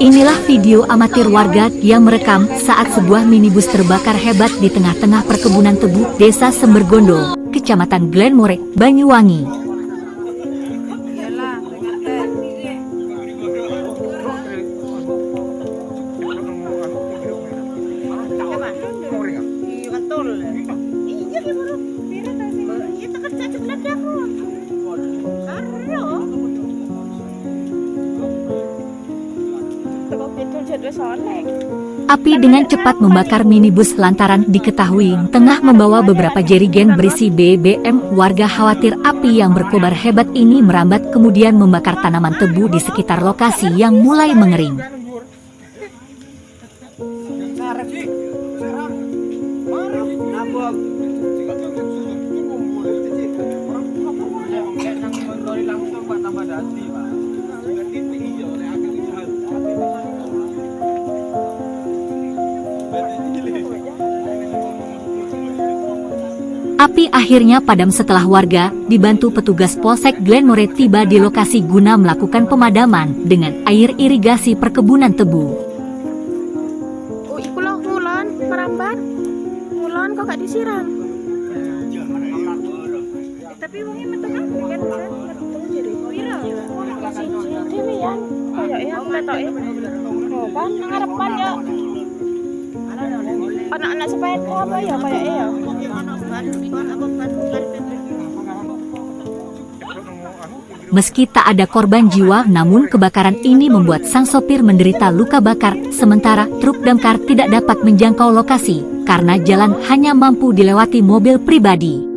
Inilah video amatir warga yang merekam saat sebuah minibus terbakar hebat di tengah-tengah perkebunan tebu Desa Sembergondo, Kecamatan Glenmore, Banyuwangi. Api dengan cepat membakar minibus lantaran diketahui tengah membawa beberapa jerigen berisi BBM. Warga khawatir api yang berkobar hebat ini merambat kemudian membakar tanaman tebu di sekitar lokasi yang mulai mengering. Api akhirnya padam setelah warga, dibantu petugas Polsek Glenmore tiba di lokasi guna melakukan pemadaman dengan air irigasi perkebunan tebu. Oh, iku loh ngulon, merambat. Ngulon kok gak disiram? Tapi wongnya metu kan metu jadi. Pira? Siji dhewean. Kayake aku ketoke. Oh, kan ngarepan ya. Anak-anak sepeda apa ya kayake ya? Meski tak ada korban jiwa, namun kebakaran ini membuat sang sopir menderita luka bakar, sementara truk damkar tidak dapat menjangkau lokasi karena jalan hanya mampu dilewati mobil pribadi.